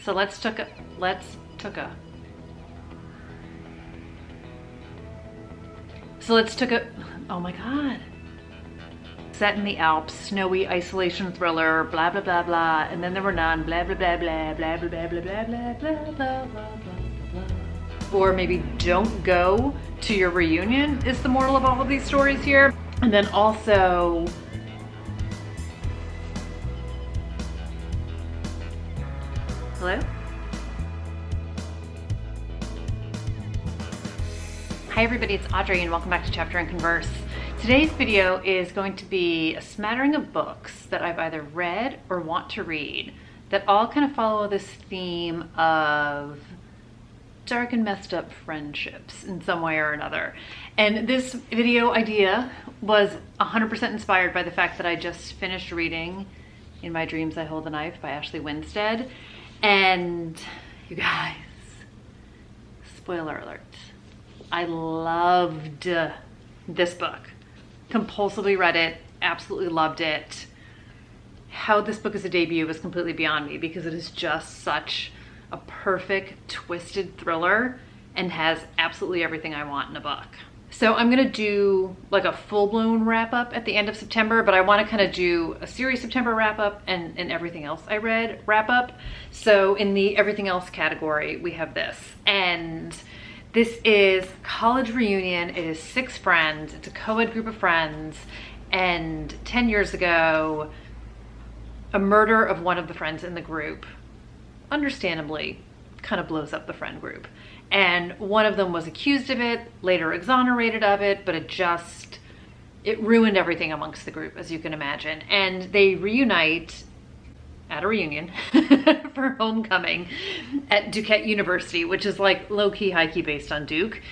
So let's took a oh my God. Set in the Alps, snowy isolation thriller, blah, blah, blah, blah. And then there were none, blah, blah, blah, blah, blah, blah, blah, blah, blah, blah, blah, blah, blah, blah. Or maybe don't go to your reunion is the moral of all of these stories here. And then also, hello? Hi everybody, it's Audrey and welcome back to Chapter and Converse. Today's video is going to be a smattering of books that I've either read or want to read that all kind of follow this theme of dark and messed up friendships in some way or another. And this video idea was 100% inspired by the fact that I just finished reading In My Dreams I Hold the Knife by Ashley Winstead. And you guys, spoiler alert, I loved this book. Compulsively read it, absolutely loved it. How this book is a debut was completely beyond me because it is just such a perfect, twisted thriller and has absolutely everything I want in a book. So I'm gonna do like a full-blown wrap-up at the end of September, but I wanna kind of do a series September wrap-up and everything else I read wrap-up. So in the everything else category, we have this. And this is College Reunion. It is 6 friends. It's a co-ed group of friends. And 10 years ago, a murder of one of the friends in the group, understandably, kind of blows up the friend group. And one of them was accused of it, later exonerated of it, but it ruined everything amongst the group, as you can imagine. And they reunite at a reunion for homecoming at Duquesne University, which is like low-key, high-key based on Duke.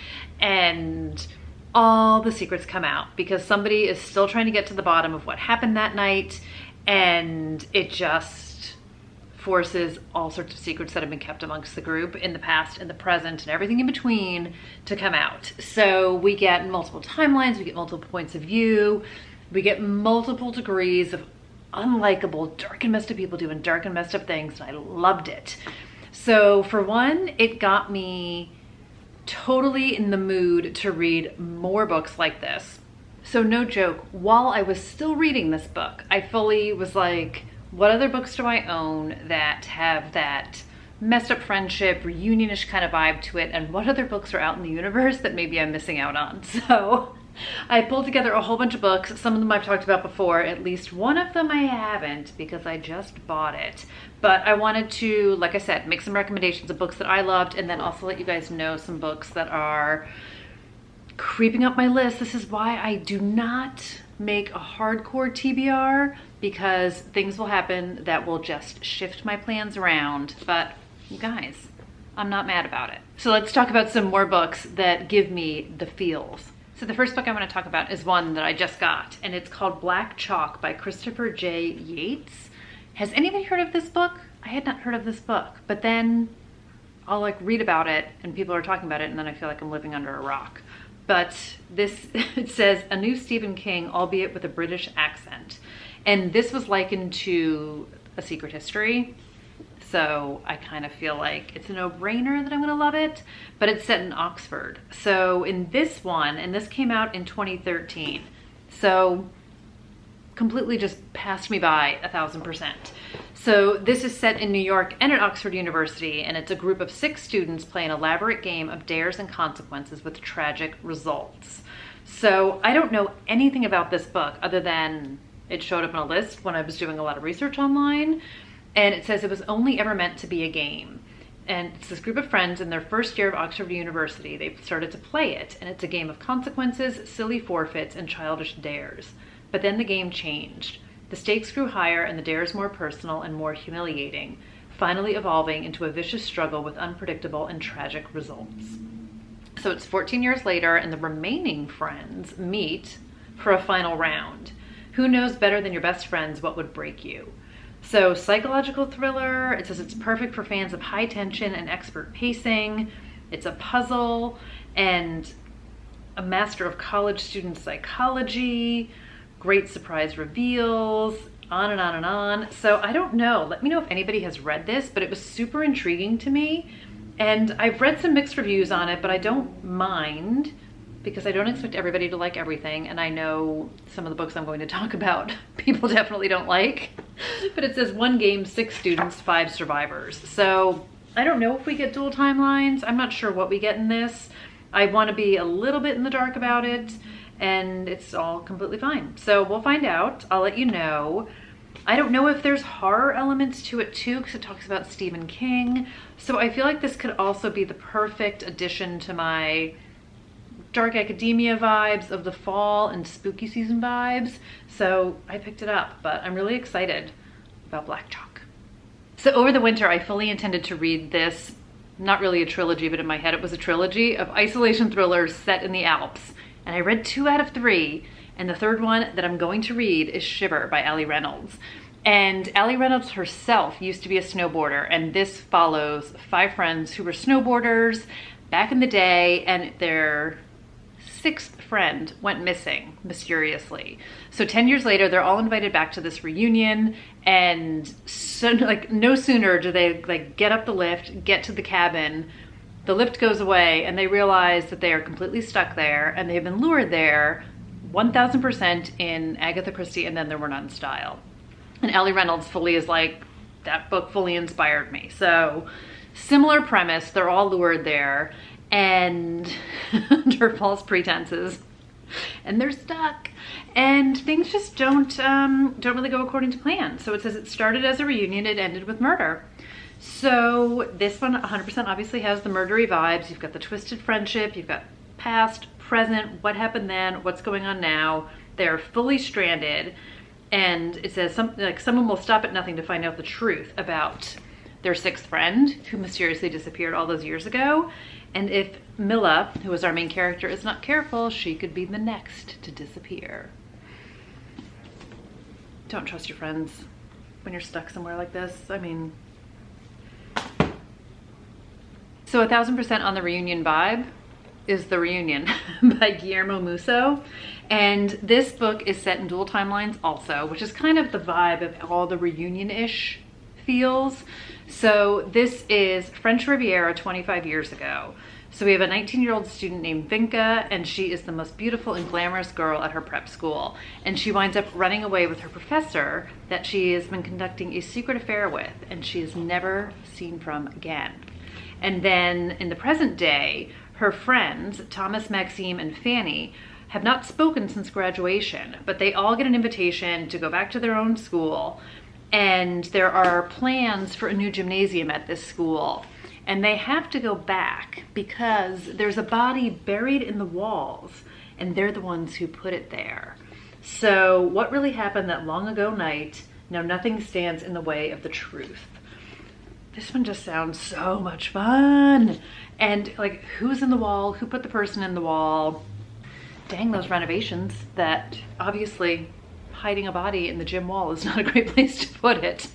And all the secrets come out because somebody is still trying to get to the bottom of what happened that night. And it just forces all sorts of secrets that have been kept amongst the group in the past and the present and everything in between to come out. So we get multiple timelines, we get multiple points of view, we get multiple degrees of unlikable, dark and messed up people doing dark and messed up things, and I loved it. So for one, it got me totally in the mood to read more books like this. So no joke, while I was still reading this book, I fully was like, what other books do I own that have that messed up friendship, reunionish kind of vibe to it, and what other books are out in the universe that maybe I'm missing out on? So I pulled together a whole bunch of books. Some of them I've talked about before. At least one of them I haven't because I just bought it. But I wanted to, like I said, make some recommendations of books that I loved and then also let you guys know some books that are creeping up my list. This is why I do not make a hardcore TBR, because things will happen that will just shift my plans around. But you guys, I'm not mad about it. So let's talk about some more books that give me the feels. So the first book I want to talk about is one that I just got, and it's called Black Chalk by Christopher J. Yates. Has anybody heard of this book? I had not heard of this book, but then I'll like read about it and people are talking about it and then I feel like I'm living under a rock. But this, it says, a new Stephen King, albeit with a British accent. And this was likened to A Secret History. So I kind of feel like it's a no-brainer that I'm gonna love it, but it's set in Oxford. So in this one, and this came out in 2013, so completely just passed me by 1000%. So this is set in New York and at Oxford University, and it's a group of 6 students play an elaborate game of dares and consequences with tragic results. So I don't know anything about this book other than it showed up on a list when I was doing a lot of research online. And it says it was only ever meant to be a game. And it's this group of friends in their first year of Oxford University. They've started to play it, and it's a game of consequences, silly forfeits, and childish dares. But then the game changed. The stakes grew higher and the dares more personal and more humiliating, finally evolving into a vicious struggle with unpredictable and tragic results. So it's 14 years later, and the remaining friends meet for a final round. Who knows better than your best friends what would break you? So psychological thriller, it says it's perfect for fans of high tension and expert pacing. It's a puzzle and a master of college student psychology, great surprise reveals. on and on and on. So I don't know. Let me know if anybody has read this, but it was super intriguing to me. And I've read some mixed reviews on it, but I don't mind because I don't expect everybody to like everything. And I know some of the books I'm going to talk about, people definitely don't like. But it says 1 game, 6 students, 5 survivors. So I don't know if we get dual timelines. I'm not sure what we get in this. I want to be a little bit in the dark about it, and it's all completely fine. So we'll find out. I'll let you know. I don't know if there's horror elements to it too, because it talks about Stephen King. So I feel like this could also be the perfect addition to my dark academia vibes of the fall and spooky season vibes. So I picked it up, but I'm really excited about Black Chalk. So over the winter, I fully intended to read this, not really a trilogy, but in my head it was a trilogy of isolation thrillers set in the Alps. And I read 2 out of 3. And the third one that I'm going to read is Shiver by Ali Reynolds. And Ali Reynolds herself used to be a snowboarder, and this follows 5 friends who were snowboarders back in the day, and their 6th friend went missing mysteriously. So 10 years later, they're all invited back to this reunion, and so, like, no sooner do they get up the lift, get to the cabin, the lift goes away, and they realize that they are completely stuck there, and they've been lured there 1000% in Agatha Christie and Then There Were None style. And Ali Reynolds fully is like, that book fully inspired me. So similar premise, they're all lured there and under false pretenses, and they're stuck, and things just don't really go according to plan. So it says it started as a reunion, it ended with murder. So this one 100% obviously has the murdery vibes. You've got the twisted friendship, you've got past, present, what happened then, what's going on now. They're fully stranded, and it says something like someone will stop at nothing to find out the truth about their 6th friend who mysteriously disappeared all those years ago. And if Milla, who is our main character, is not careful, she could be the next to disappear. Don't trust your friends when you're stuck somewhere like this. I mean, so 1000% on the reunion vibe is The Reunion by Guillermo Musso. And this book is set in dual timelines also, which is kind of the vibe of all the reunion-ish feels. So this is French Riviera 25 years ago. So we have a 19-year-old student named Vinca, and she is the most beautiful and glamorous girl at her prep school. And she winds up running away with her professor that she has been conducting a secret affair with, and she is never seen from again. And then in the present day, her friends, Thomas, Maxime, and Fanny, have not spoken since graduation, but they all get an invitation to go back to their own school, and there are plans for a new gymnasium at this school. And they have to go back because there's a body buried in the walls, and they're the ones who put it there. So what really happened that long ago night? Now nothing stands in the way of the truth. This one just sounds so much fun. And like, who's in the wall? Who put the person in the wall? Dang, those renovations. That obviously hiding a body in the gym wall is not a great place to put it.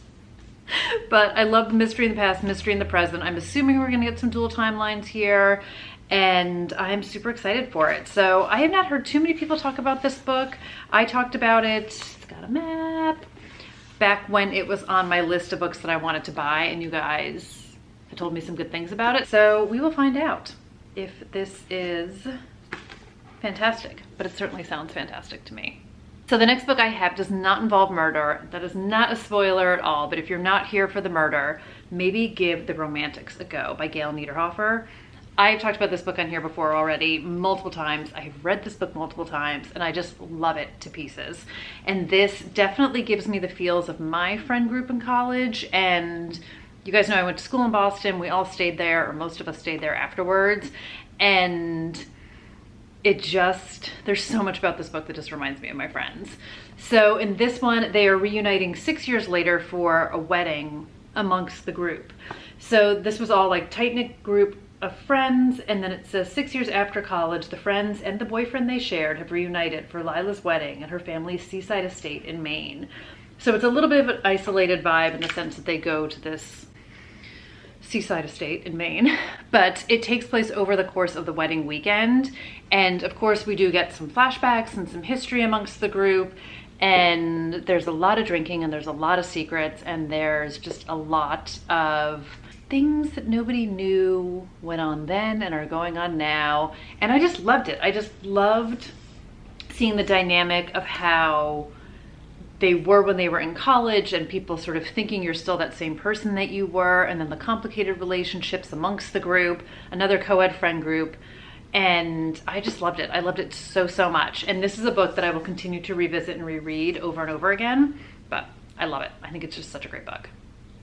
But I love the mystery in the past, mystery in the present. I'm assuming we're gonna get some dual timelines here, and I'm super excited for it. So I have not heard too many people talk about this book. I talked about it, it's got a map, back when it was on my list of books that I wanted to buy, and you guys told me some good things about it. So we will find out if this is fantastic, but it certainly sounds fantastic to me. So the next book I have does not involve murder. That is not a spoiler at all, but if you're not here for the murder, maybe give The Romantics a go by Gail Niederhofer. I've talked about this book on here before already multiple times. I've read this book multiple times, and I just love it to pieces. And this definitely gives me the feels of my friend group in college. And you guys know I went to school in Boston. We all stayed there, or most of us stayed there afterwards. And it just, there's so much about this book that just reminds me of my friends. So in this one, they are reuniting 6 years later for a wedding amongst the group. So this was all like tight-knit group of friends, and then it says 6 years after college, the friends and the boyfriend they shared have reunited for Lila's wedding at her family's seaside estate in Maine. So it's a little bit of an isolated vibe in the sense that they go to this seaside estate in Maine, but it takes place over the course of the wedding weekend. And of course we do get some flashbacks and some history amongst the group, And there's a lot of drinking and there's a lot of secrets and there's just a lot of things that nobody knew went on then and are going on now. And I just loved it. I just loved seeing the dynamic of how they were when they were in college and people sort of thinking you're still that same person that you were, and then the complicated relationships amongst the group, another co-ed friend group. And I just loved it. I loved it so, so much. And this is a book that I will continue to revisit and reread over and over again, but I love it. I think it's just such a great book.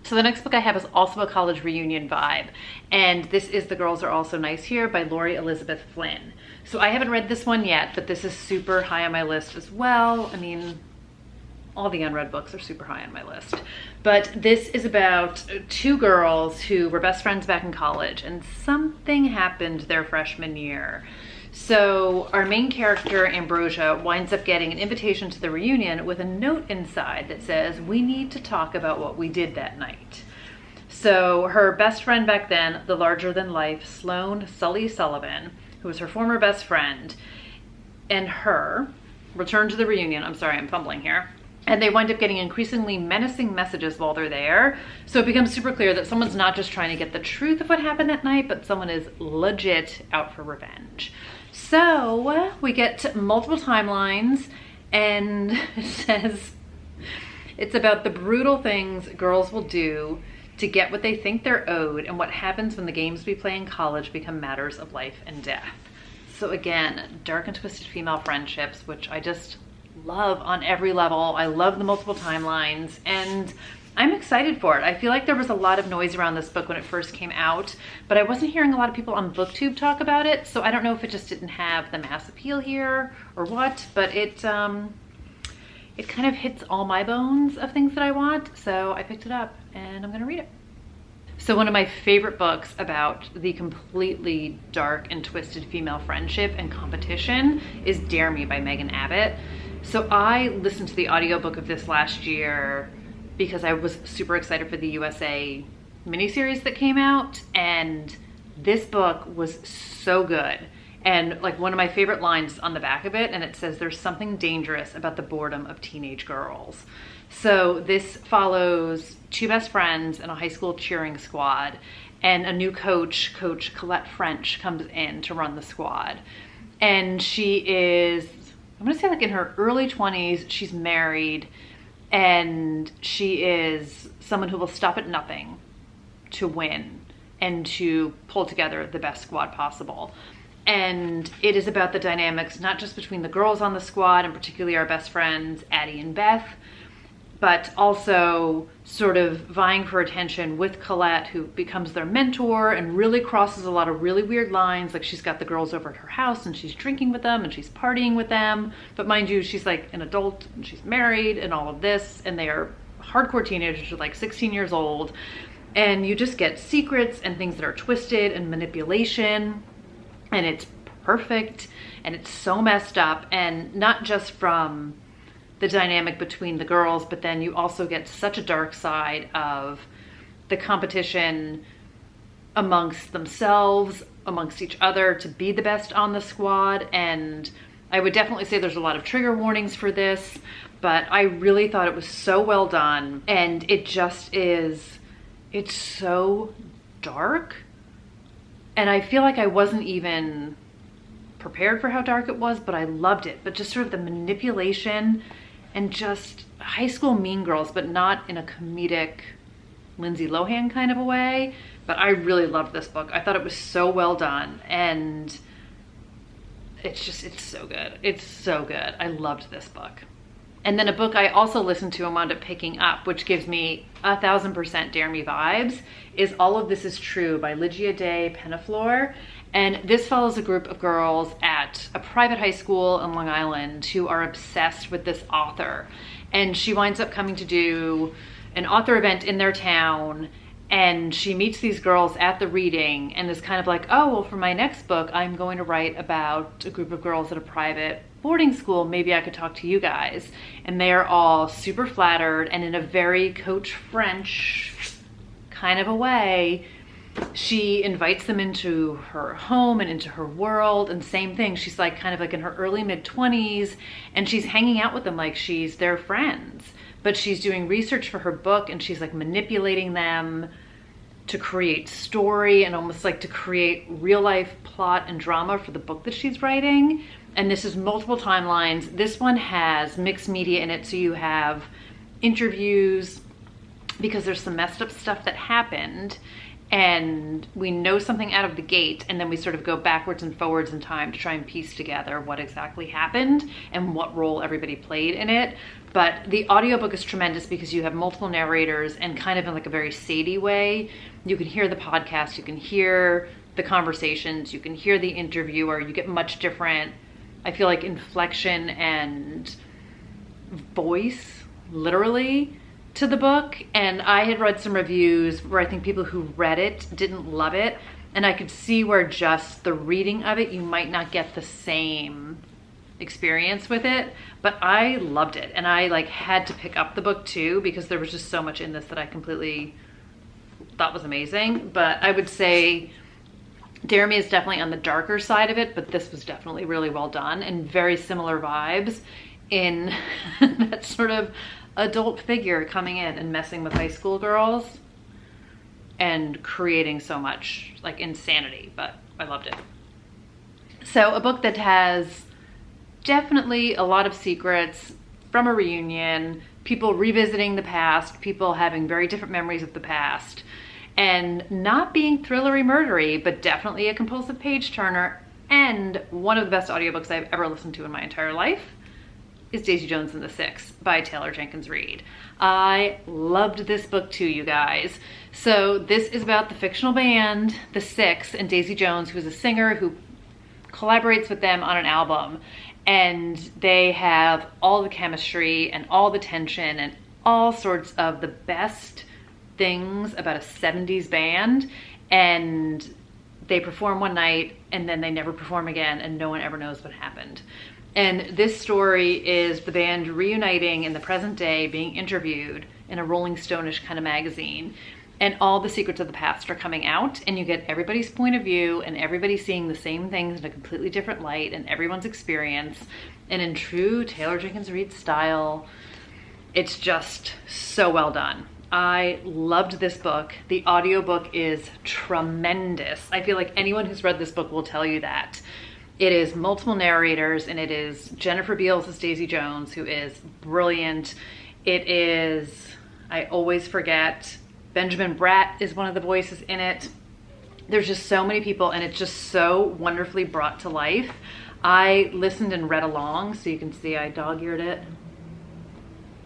So the next book I have is also a college reunion vibe, and this is The Girls Are Also Nice Here by Lori Elizabeth Flynn. So I haven't read this one yet, but this is super high on my list as well. I mean, all the unread books are super high on my list. But this is about two girls who were best friends back in college, and something happened their freshman year. So our main character, Ambrosia, winds up getting an invitation to the reunion with a note inside that says, "We need to talk about what we did that night." So her best friend back then, the larger-than-life Sloane Sully Sullivan, who was her former best friend, and her return to the reunion. I'm sorry, I'm fumbling here. And they wind up getting increasingly menacing messages while they're there. So it becomes super clear that someone's not just trying to get the truth of what happened that night, but someone is legit out for revenge. So we get multiple timelines, and it says it's about the brutal things girls will do to get what they think they're owed and what happens when the games we play in college become matters of life and death. So again, dark and twisted female friendships, which I just love on every level. I love the multiple timelines, and I'm excited for it. I feel like there was a lot of noise around this book when it first came out, but I wasn't hearing a lot of people on BookTube talk about it, so I don't know if it just didn't have the mass appeal here or what, but it kind of hits all my bones of things that I want, so I picked it up and I'm gonna read it. So one of my favorite books about the completely dark and twisted female friendship and competition is Dare Me by Megan Abbott. So I listened to the audiobook of this last year because I was super excited for the USA miniseries that came out, and this book was so good. And like one of my favorite lines on the back of it, and it says, "There's something dangerous about the boredom of teenage girls." So this follows two best friends in a high school cheering squad, and a new coach, Coach Colette French, comes in to run the squad. And she is, I'm gonna say like in her early 20s, she's married, and she is someone who will stop at nothing to win and to pull together the best squad possible. And it is about the dynamics, not just between the girls on the squad, and particularly our best friends, Addie and Beth, but also sort of vying for attention with Colette, who becomes their mentor and really crosses a lot of really weird lines. Like she's got the girls over at her house and she's drinking with them and she's partying with them. But mind you, she's like an adult and she's married and all of this, and they are hardcore teenagers, like 16 years old. And you just get secrets and things that are twisted and manipulation, and it's perfect and it's so messed up, and not just from the dynamic between the girls, but then you also get such a dark side of the competition amongst themselves, amongst each other to be the best on the squad. And I would definitely say there's a lot of trigger warnings for this, but I really thought it was so well done. And it just is, it's so dark. And I feel like I wasn't even prepared for how dark it was, but I loved it. But just sort of the manipulation and just high school mean girls, but not in a comedic Lindsay Lohan kind of a way. But I really loved this book. I thought it was so well done, and it's so good. It's so good. I loved this book. And then a book I also listened to and wound up picking up, which gives me 1000% Dare Me vibes, is All of This Is True by Lygia Day Penaflor. And this follows a group of girls at a private high school in Long Island who are obsessed with this author. And she winds up coming to do an author event in their town, and she meets these girls at the reading and is kind of like, oh, well, for my next book, I'm going to write about a group of girls at a private boarding school. Maybe I could talk to you guys. And they are all super flattered, and in a very Coach French kind of a way, she invites them into her home and into her world, and same thing, she's like kind of like in her early mid-20s, and she's hanging out with them like she's their friends, but she's doing research for her book, and she's like manipulating them to create story and almost like to create real life plot and drama for the book that she's writing. And this is multiple timelines. This one has mixed media in it, so you have interviews because there's some messed up stuff that happened, and we know something out of the gate, and then we sort of go backwards and forwards in time to try and piece together what exactly happened and what role everybody played in it. But the audiobook is tremendous because you have multiple narrators, and kind of in like a very Sadie way. You can hear the podcast, you can hear the conversations, you can hear the interviewer, you get much different, I feel like, inflection and voice, literally, to the book. And I had read some reviews where I think people who read it didn't love it, and I could see where just the reading of it, you might not get the same experience with it, but I loved it. And I like had to pick up the book too, because there was just so much in this that I completely thought was amazing. But I would say Jeremy is definitely on the darker side of it, but this was definitely really well done, and very similar vibes in that sort of adult figure coming in and messing with high school girls and creating so much like insanity. But I loved it. So a book that has definitely a lot of secrets from a reunion, people revisiting the past, people having very different memories of the past, and not being thrillery murdery, but definitely a compulsive page turner, and one of the best audiobooks I've ever listened to in my entire life is Daisy Jones and the Six by Taylor Jenkins Reid. I loved this book too, you guys. So this is about the fictional band, The Six, and Daisy Jones, who is a singer who collaborates with them on an album. And they have all the chemistry and all the tension and all sorts of the best things about a 70s band. And they perform one night and then they never perform again, and no one ever knows what happened. And this story is the band reuniting in the present day, being interviewed in a Rolling Stone-ish kind of magazine. And all the secrets of the past are coming out, and you get everybody's point of view, and everybody seeing the same things in a completely different light, and everyone's experience. And in true Taylor Jenkins Reid style, it's just so well done. I loved this book. The audiobook is tremendous. I feel like anyone who's read this book will tell you that. It is multiple narrators, and it is Jennifer Beals as Daisy Jones, who is brilliant. It is, I always forget, Benjamin Bratt is one of the voices in it. There's just so many people, and it's just so wonderfully brought to life. I listened and read along, so you can see I dog-eared it,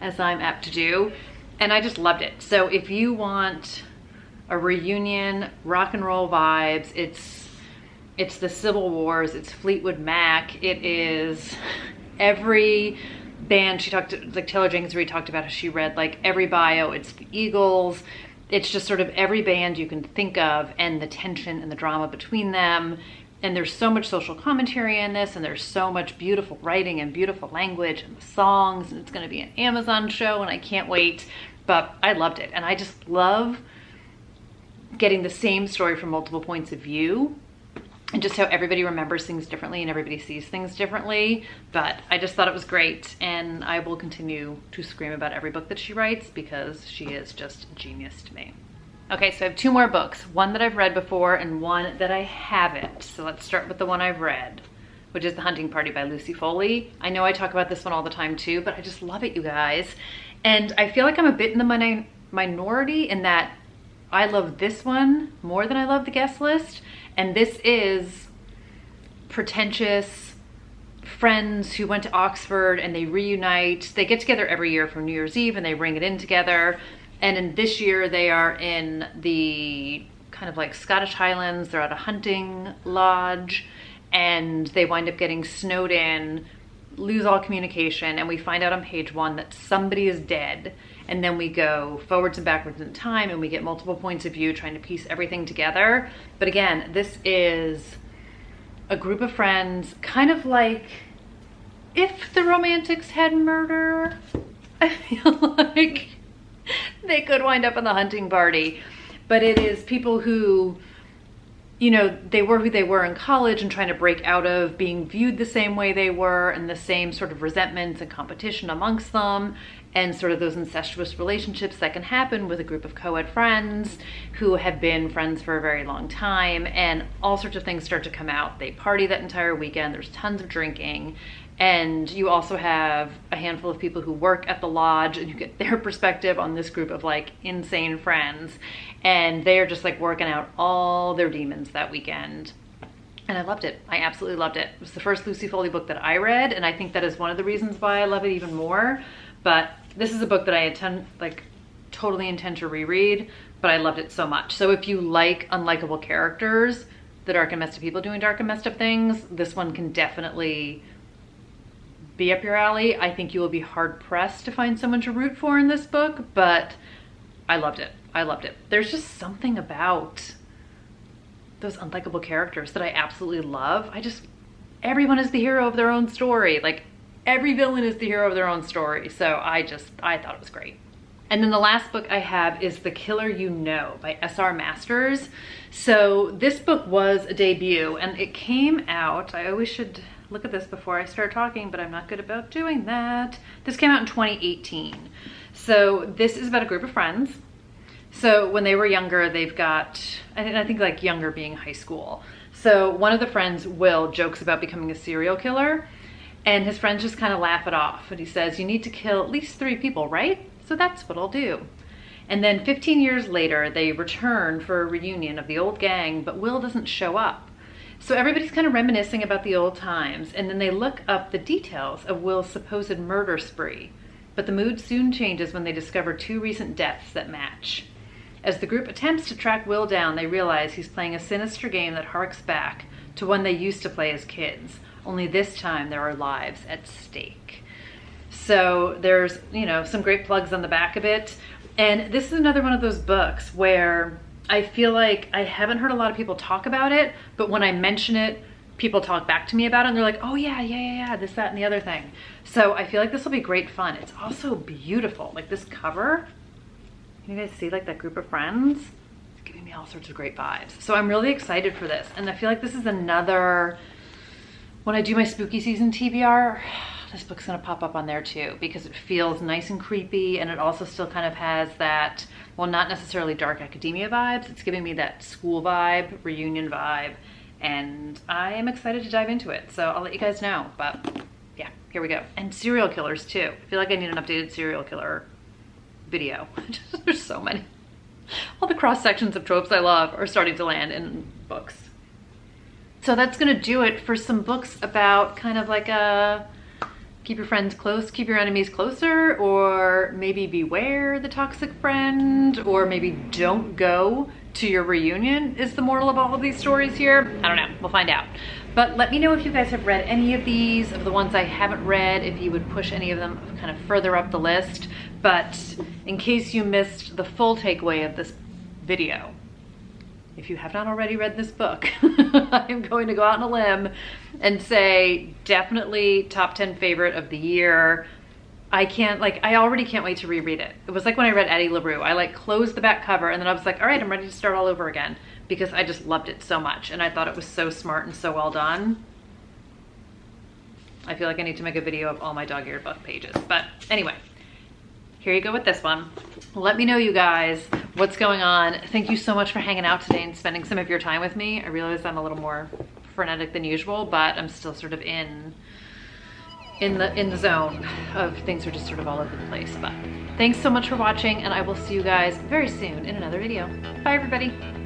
as I'm apt to do, and I just loved it. So if you want a reunion, rock and roll vibes, it's the Civil Wars, it's Fleetwood Mac, it is every band she talked to, like Taylor Jenkins Reid talked about how she read like every bio, it's the Eagles, it's just sort of every band you can think of, and the tension and the drama between them. And there's so much social commentary in this, and there's so much beautiful writing and beautiful language and the songs, and it's going to be an Amazon show, and I can't wait. But I loved it, and I just love getting the same story from multiple points of view, and just how everybody remembers things differently and everybody sees things differently. But I just thought it was great, and I will continue to scream about every book that she writes because she is just a genius to me. Okay, so I have two more books, one that I've read before and one that I haven't. So let's start with the one I've read, which is The Hunting Party by Lucy Foley. I know I talk about this one all the time too, but I just love it, you guys. And I feel like I'm a bit in the minority in that I love this one more than I love the guest list. And this is pretentious friends who went to Oxford and they reunite. They get together every year for New Year's Eve and they ring it in together. And in this year they are in the kind of like Scottish Highlands. They're at a hunting lodge and they wind up getting snowed in, lose all communication, and we find out on page one that somebody is dead. And then we go forwards and backwards in time and we get multiple points of view trying to piece everything together. But again, this is a group of friends, kind of like if the Romantics had murder. I feel like they could wind up in the hunting party. But it is people who you know, they were who they were in college and trying to break out of being viewed the same way they were, and the same sort of resentments and competition amongst them, and sort of those incestuous relationships that can happen with a group of co-ed friends who have been friends for a very long time, and all sorts of things start to come out. They party that entire weekend, there's tons of drinking, and you also have a handful of people who work at the lodge, and you get their perspective on this group of like insane friends, and they are just like working out all their demons that weekend. And I loved it. I absolutely loved it. It was the first Lucy Foley book that I read, and I think that is one of the reasons why I love it even more. But this is a book that I totally intend to reread, but I loved it so much. So if you like unlikable characters, the dark and messed up people doing dark and messed up things, this one can definitely be up your alley. I think you will be hard pressed to find someone to root for in this book, but I loved it. I loved it. There's just something about those unlikable characters that I absolutely love. Everyone is the hero of their own story. Like, every villain is the hero of their own story. So I thought it was great. And then the last book I have is The Killer You Know by S.R. Masters. So this book was a debut, and it came out, I always should look at this before I start talking, but I'm not good about doing that. This came out in 2018. So this is about a group of friends. So when they were younger, they've got, I think like younger being high school. So one of the friends, Will, jokes about becoming a serial killer, and his friends just kind of laugh it off. And he says, you need to kill at least 3 people, right? So that's what I'll do. And then 15 years later, they return for a reunion of the old gang, but Will doesn't show up. So everybody's kind of reminiscing about the old times, and then they look up the details of Will's supposed murder spree. But the mood soon changes when they discover 2 recent deaths that match. As the group attempts to track Will down, they realize he's playing a sinister game that harks back to one they used to play as kids. Only this time there are lives at stake. So there's, you know, some great plugs on the back of it. And this is another one of those books where I feel like I haven't heard a lot of people talk about it, but when I mention it, people talk back to me about it, and they're like, oh yeah, this, that, and the other thing. So I feel like this will be great fun. It's also beautiful. Like this cover, can you guys see like that group of friends? It's giving me all sorts of great vibes. So I'm really excited for this. And I feel like this is another, when I do my spooky season TBR, this book's gonna pop up on there too, because it feels nice and creepy, and it also still kind of has that, well, not necessarily dark academia vibes. It's giving me that school vibe, reunion vibe, and I am excited to dive into it. So I'll let you guys know, but yeah, here we go. And serial killers too. I feel like I need an updated serial killer video. There's so many. All the cross sections of tropes I love are starting to land in books. So that's gonna do it for some books about kind of like a keep your friends close, keep your enemies closer, or maybe beware the toxic friend, or maybe don't go to your reunion is the moral of all of these stories here. I don't know, we'll find out. But let me know if you guys have read any of these, of the ones I haven't read, if you would push any of them kind of further up the list. But in case you missed the full takeaway of this video, if you have not already read this book, I am going to go out on a limb and say definitely top 10 favorite of the year. I already can't wait to reread it. It was like when I read Addie LaRue. I like closed the back cover and then I was like, all right, I'm ready to start all over again, because I just loved it so much and I thought it was so smart and so well done. I feel like I need to make a video of all my dog-eared book pages. But anyway, here you go with this one. Let me know, you guys, what's going on. Thank you so much for hanging out today and spending some of your time with me. I realize I'm a little more frenetic than usual, but I'm still sort of in the zone of things are just sort of all over the place. But thanks so much for watching, and I will see you guys very soon in another video. Bye, everybody.